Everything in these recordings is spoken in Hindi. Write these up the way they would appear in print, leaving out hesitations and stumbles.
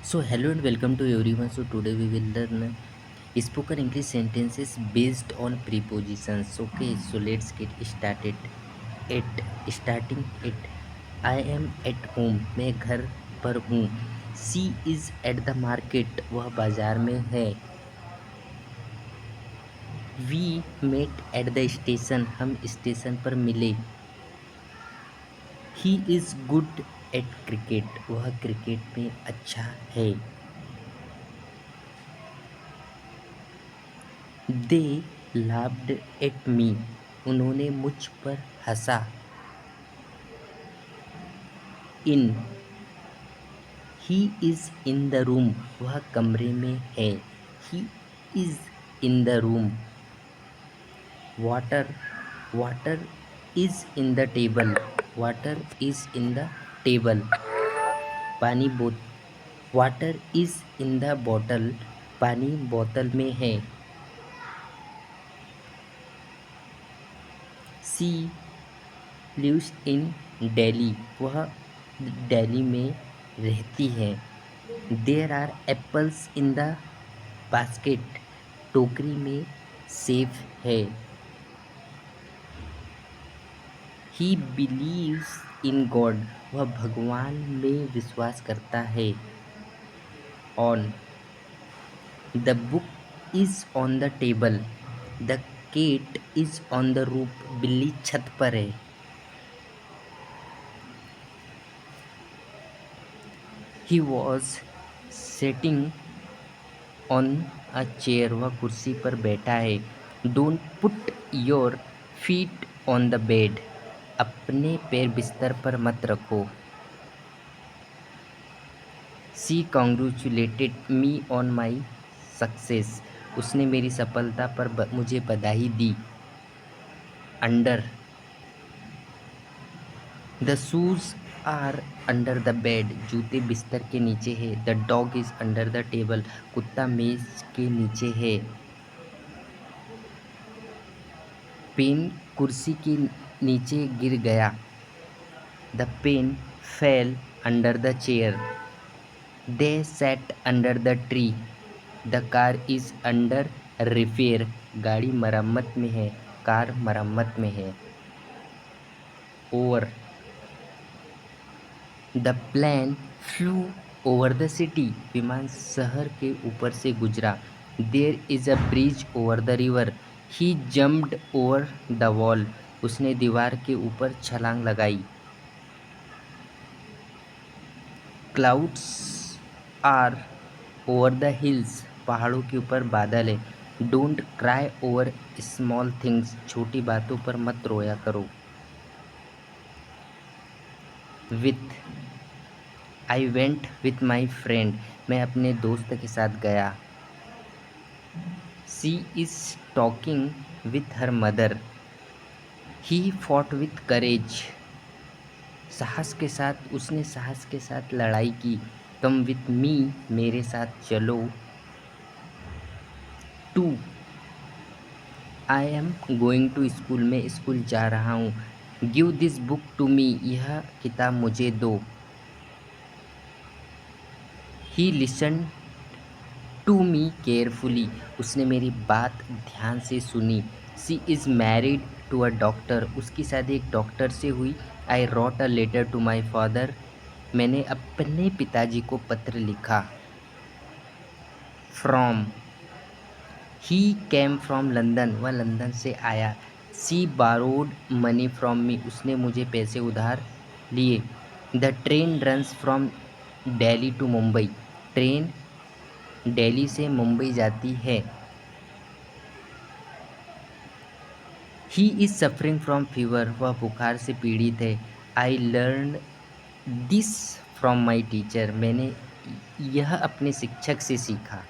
So hello and welcome to everyone. So today we will learn spoken English sentences based on prepositions. Okay, so let's get started. At starting it. I am at home. मैं घर पर हूँ. She is at the market. वह बाजार में है. We met at the station. हम स्टेशन पर मिले. He is good at cricket. वह क्रिकेट में अच्छा है. They laughed at me. उन्होंने मुझ पर हंसा. In. He is in the room. वह कमरे में है. He is in the room. Water. Water is in the table. Water is in the table. पानी water is in the bottle. पानी बोतल में है. She lives in Delhi. वह दिल्ली में रहती है. There are apples in the basket. टोकरी में सेब है. He believes in God. वह भगवान में विश्वास करता है. On. The book is on the table. The cat is on the roof. बिल्ली छत पर है. He was sitting on a chair. वह कुर्सी पर बैठा है. Don't put your feet on the bed. अपने पैर बिस्तर पर मत रखो. She congratulated me on my success. उसने मेरी सफलता पर मुझे बधाई दी. Under. The shoes are under the bed. जूते बिस्तर के नीचे है. The dog is under the table. कुत्ता मेज के नीचे है. पेन कुर्सी के नीचे गिर गया. The pen fell under the chair. They sat under the tree. The car is under repair. गाड़ी मरम्मत में है. कार मरम्मत में है. Over. The plane flew over the city. विमान शहर के ऊपर से गुजरा. There is a bridge over the river. He jumped over the wall. उसने दीवार के ऊपर छलांग लगाई. Clouds are over the hills. पहाड़ों के ऊपर बादल है. Don't cry over small things. छोटी बातों पर मत रोया करो. With. I went with my friend. मैं अपने दोस्त के साथ गया. She is talking with her mother. He fought with courage. साहस के साथ. उसने साहस के साथ लड़ाई की. Come with me. मेरे साथ चलो. To. I am going to school. मैं स्कूल जा रहा हूँ. Give this book to me. यह किताब मुझे दो. He listen to me carefully. उसने मेरी बात ध्यान से सुनी. She is married to a doctor. उसकी शादी एक डॉक्टर से हुई. I wrote a letter to my father. मैंने अपने पिताजी को पत्र लिखा. From. He came from London. वह लंदन से आया. शी बारोड मनी फ्रॉम मी. उसने मुझे पैसे उधार लिए. The train runs from Delhi to Mumbai. Train Delhi से मुंबई जाती है. He is suffering from fever. वह बुखार से पीड़ित है. I learn this from my teacher. मैंने यह अपने शिक्षक से सीखा.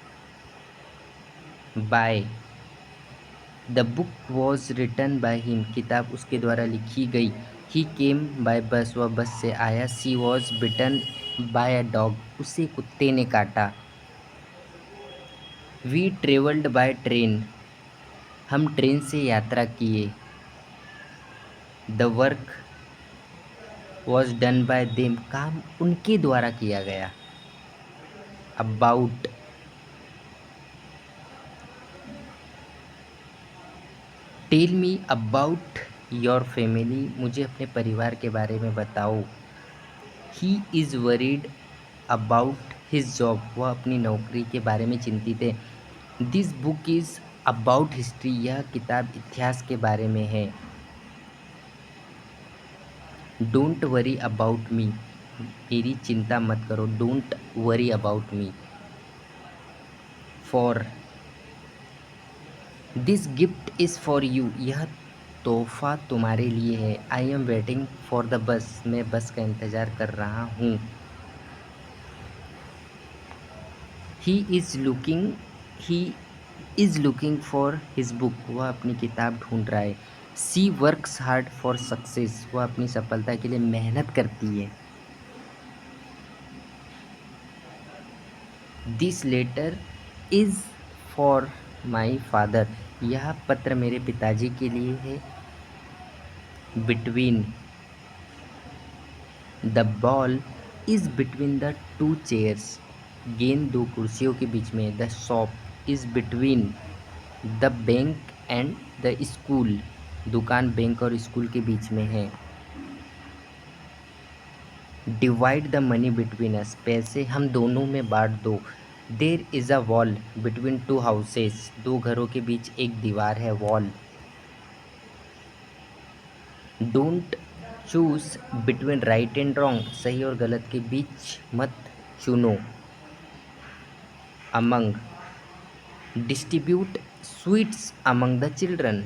By. The book was written by him. किताब उसके द्वारा लिखी गई. ही केम बाय बस. वह बस से आया. She was bitten by a dog. उसे कुत्ते ने काटा. We travelled by train. हम ट्रेन से यात्रा किए. The work was done by them. काम उनके द्वारा किया गया. About. Tell me about your family, मुझे अपने परिवार के बारे में बताओ। He is worried about his job, वह अपनी नौकरी के बारे में चिंतित है। This book is about history, यह किताब इतिहास के बारे में है। डोंट वरी अबाउट मी, मेरी चिंता मत करो। Don't worry about me. For, this gift is for you, यह तोहफा तुम्हारे लिए है। I am waiting for the bus, मैं बस का इंतज़ार कर रहा हूँ। He is looking he is looking for his book, वह अपनी किताब ढूंढ रहा है। She works hard for success, वह अपनी सफलता के लिए मेहनत करती है। This letter is for my father, यह पत्र मेरे पिताजी के लिए है। Between, the ball is between the two chairs, गेंद दो कुर्सियों के बीच में। The shop is between the bank and the school, दुकान बैंक और स्कूल के बीच में है। Divide the money between us, पैसे हम दोनों में बांट दो। There is a wall between two houses, दो घरों के बीच एक दीवार है, wall. Don't choose between right and wrong, सही और गलत के बीच मत चुनो। Among, distribute sweets among the children.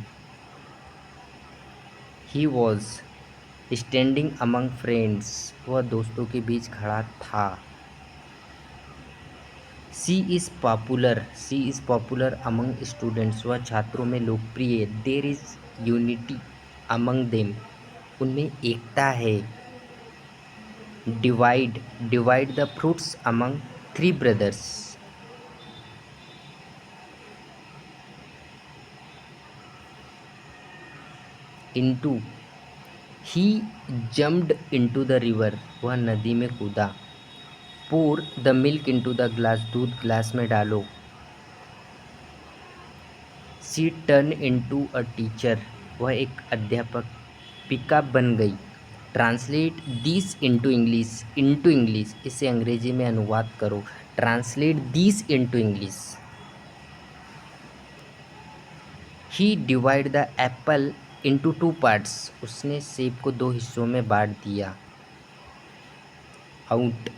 He was standing among friends, वह दोस्तों के बीच खड़ा था। She is popular among students, वह छात्रों में लोकप्रिय। There is unity among them, उनमें एकता है। Divide the fruits among three brothers. Into, he jumped into the river, वह नदी में कूदा। Pour the milk into the glass, दूध ग्लास में डालो। She turn into a teacher, वह एक अध्यापिका बन गई। ट्रांसलेट दिस इंटू इंग्लिश, इसे अंग्रेजी में अनुवाद करो। Translate this into English. He divide the apple into two parts, उसने सेब को दो हिस्सों में बांट दिया। Out,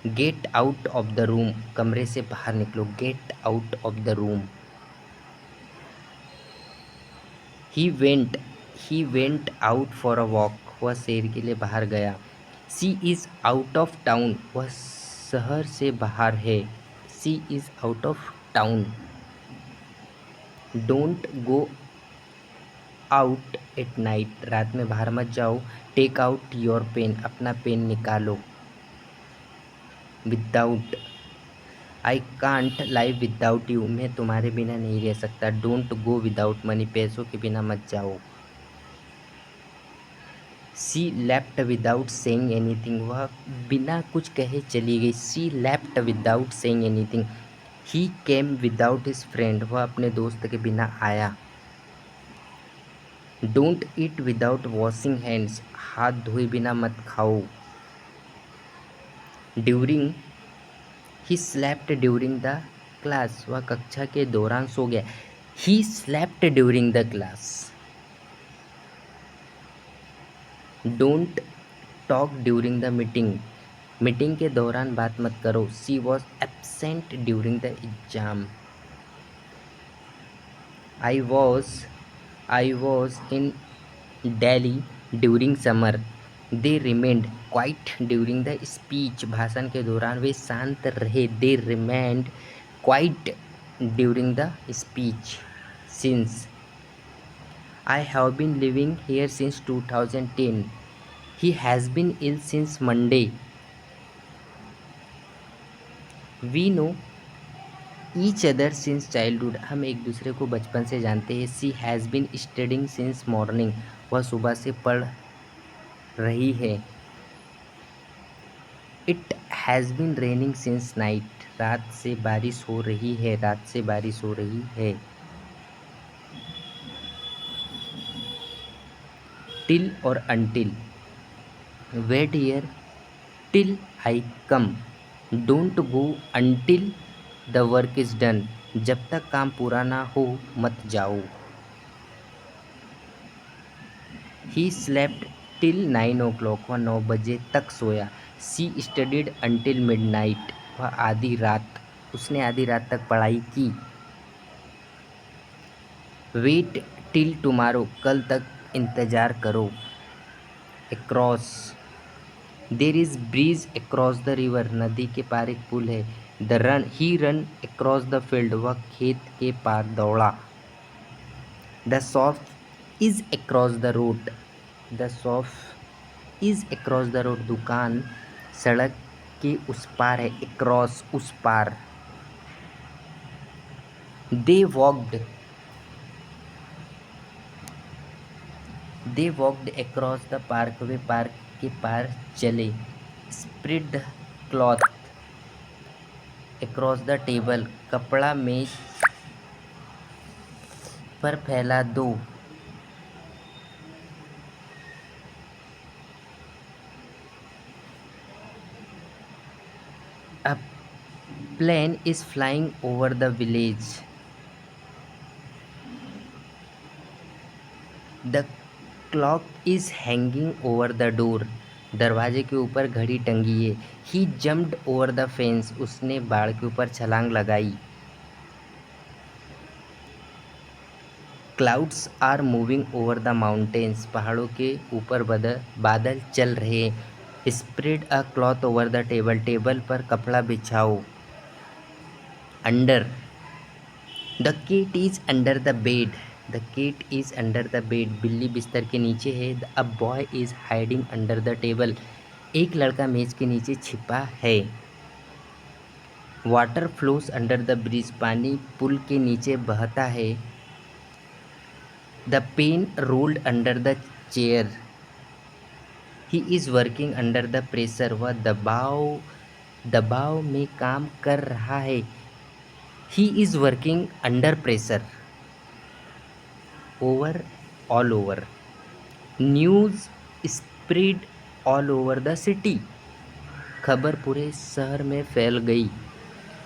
get out of the room, कमरे से बाहर निकलो। Get out of the room. He went out for a walk, वह सैर के लिए बाहर गया। She is out of town, वह शहर से बाहर है। She is out of town. Don't go out at night, रात में बाहर मत जाओ। टेक आउट योर पेन, अपना पेन निकालो। Without, I can't live without you, मैं तुम्हारे बिना नहीं रह सकता। डोंट गो विदाउट मनी, पैसों के बिना मत जाओ। सी लेफ्ट विदाउट सेइंग एनीथिंग, वह बिना कुछ कहे चली गई। सी लेफ्ट विदाउट सेइंग एनीथिंग। ही केम विदाउट हिज फ्रेंड, वह अपने दोस्त के बिना आया। Don't eat without washing hands, हाथ धोए बिना मत खाओ। During, he slept during the class, वह कक्षा के दौरान सो गया। He slept during the class. Don't talk during the meeting, meeting के दौरान बात मत करो। सी was absent during the exam. I was in Delhi during summer. They remained quiet during the speech, भाषण के दौरान वे शांत रहे। They remained quiet during the speech. Since, I have been living here since 2010। He has been ill since Monday. We know each other since childhood, हम एक दूसरे को बचपन से जानते हैं। She has been studying since morning, वह सुबह से पढ़ रही है। It has been raining since night, रात से बारिश हो रही है, रात से बारिश हो रही है। टिल और until, wait here till I come, don't go until the work is done, जब तक काम पूरा ना हो मत जाओ। ही स्लेप्ट टिल 9 o'clock, वह 9 बजे तक सोया। सी स्टडीड अनटिल मिडनाइट, वह आधी रात उसने आधी रात तक पढ़ाई की। वेट टिल टुमारो, कल तक इंतज़ार करो। Across, there is bridge across the river, नदी के पार एक पुल है। The run he run across the field, वह खेत के पार दौड़ा। The shop is across the road, the shop is across the road, दुकान सड़क के उस पार है। अक्रॉस उस पार। They walked, they walked across the park, वे पार्क के पार चले। Spread the cloth across the table, कपड़ा मेज पर फैला दो। A plane is flying over the village, the clock is hanging over the door, दरवाजे के ऊपर घड़ी टंगी है। He jumped over the fence, उसने बाड़ के ऊपर छलांग लगाई। Clouds are moving over the mountains, पहाड़ों के ऊपर बादल चल रहे हैं। Spread a cloth over the table, table पर कपड़ा बिछाओ। Under, the cat is under the bed, the cat is under the bed, बिल्ली बिस्तर के नीचे है। A boy is hiding under the table, एक लड़का मेज के नीचे छिपा है। Water flows under the bridge, पानी पुल के नीचे बहता है। The pen rolled under the chair, he is working under the pressure, वह दबाव में काम कर रहा है। He is working under pressure. Over, all over, news spread all over the city, खबर पूरे शहर में फैल गई।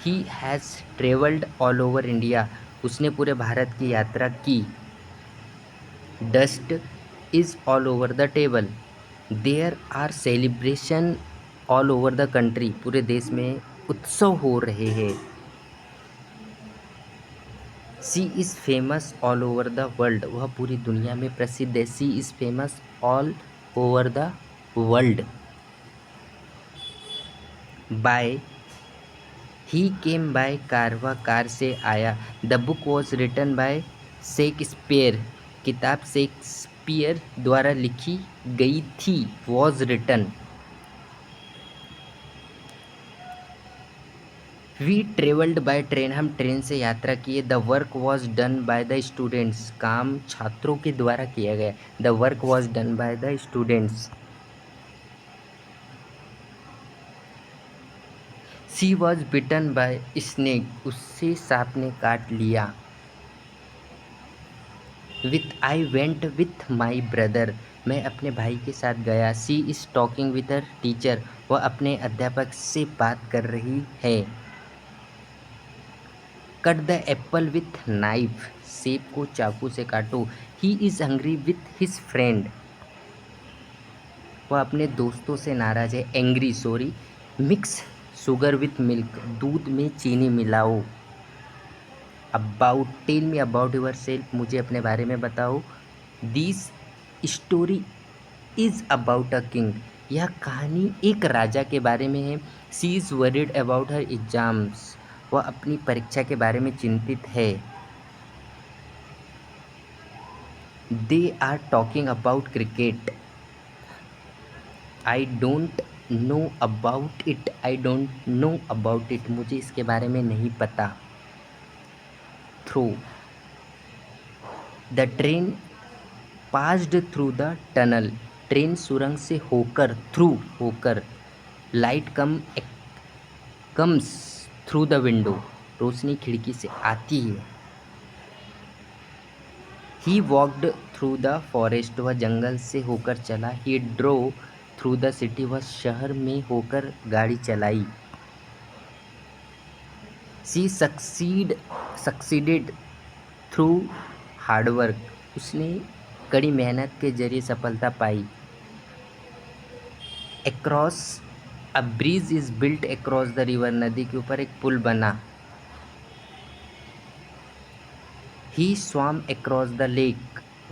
He has travelled all over India, उसने पूरे भारत की यात्रा की। Dust is all over the table, there are celebration all over the country, पूरे देश में उत्सव हो रहे हैं। She is famous all over the world, वह पूरी दुनिया में प्रसिद्ध है। She is famous all over the world. By, he came by car, वह कार से आया। The book was written by Shakespeare, किताब शेक्सपियर द्वारा लिखी गई थी। Was written. We travelled by train, हम ट्रेन से यात्रा किए। The work was done by the students, काम छात्रों के द्वारा किया गया। The work was done by the students. She was bitten by snake, उससे सांप ने काट लिया। I went with my brother, मैं अपने भाई के साथ गया। She is talking with her teacher, वह अपने अध्यापक से बात कर रही है। Cut the Apple with knife, सेब को चाकू से काटो। He is hungry with his friend, वह अपने दोस्तों से नाराज है। Angry, sorry. Mix sugar with milk, दूध में चीनी मिलाओ। About, tell me about yourself, मुझे अपने बारे में बताओ। This story is about a king, यह कहानी एक राजा के बारे में है। She is worried about her exams, वह अपनी परीक्षा के बारे में चिंतित है। They are talking about cricket. I don't know about it, I don't know about it, मुझे इसके बारे में नहीं पता। Through, the train passed through the tunnel, train सुरंग से होकर, थ्रू होकर। Light come comes through the window, रोशनी खिड़की से आती है। He walked through the forest, वह जंगल से होकर चला। He drove through the city, वह शहर में होकर गाड़ी चलाई। शी सक्सीडेड थ्रू हार्डवर्क, उसने कड़ी मेहनत के जरिए सफलता पाई। Across a bridge is built across the river, नदी के ऊपर एक पुल बना। He swam across the lake,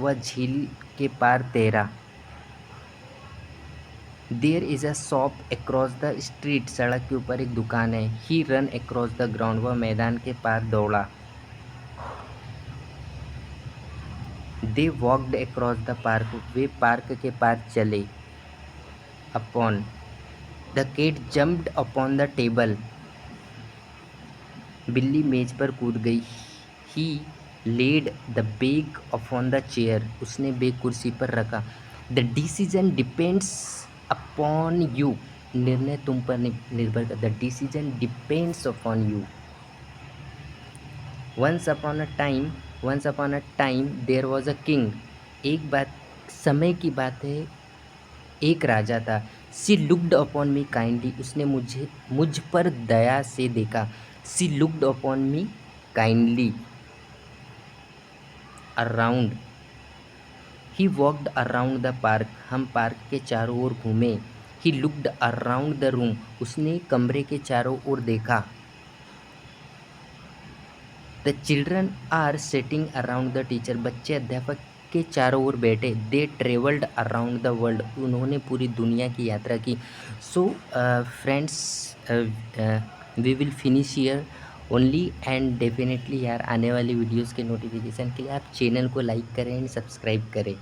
वह झील के पार तैरा। There is a shop across the street, सड़क के ऊपर एक दुकान है। He run across the ground, वह मैदान के पार दौड़ा। They walked across the park, वे पार्क के पार चले। Upon the cat jumped upon the table, बिल्ली मेज पर कूद गई। He laid the bag upon the chair, उसने बैग कुर्सी पर रखा। The decision depends upon you, निर्णय तुम पर निर्भर करता। The decision depends upon you. Once upon a time there was a king, एक बात समय की बात है, एक राजा था। She looked upon me kindly, उसने मुझ पर दया से देखा। She looked upon me kindly. Around, he walked around the park, हम पार्क के चारों ओर घूमे। He looked around the room, उसने कमरे के चारों ओर देखा। The children are sitting around the teacher, बच्चे अध्यापक के चारों ओर बैठे। They travelled around the world, उन्होंने पूरी दुनिया की यात्रा की। So friends, we will finish here only, and definitely यार आने वाली वीडियोस के नोटिफिकेशन के लिए आप चैनल को लाइक करें एंड सब्सक्राइब करें।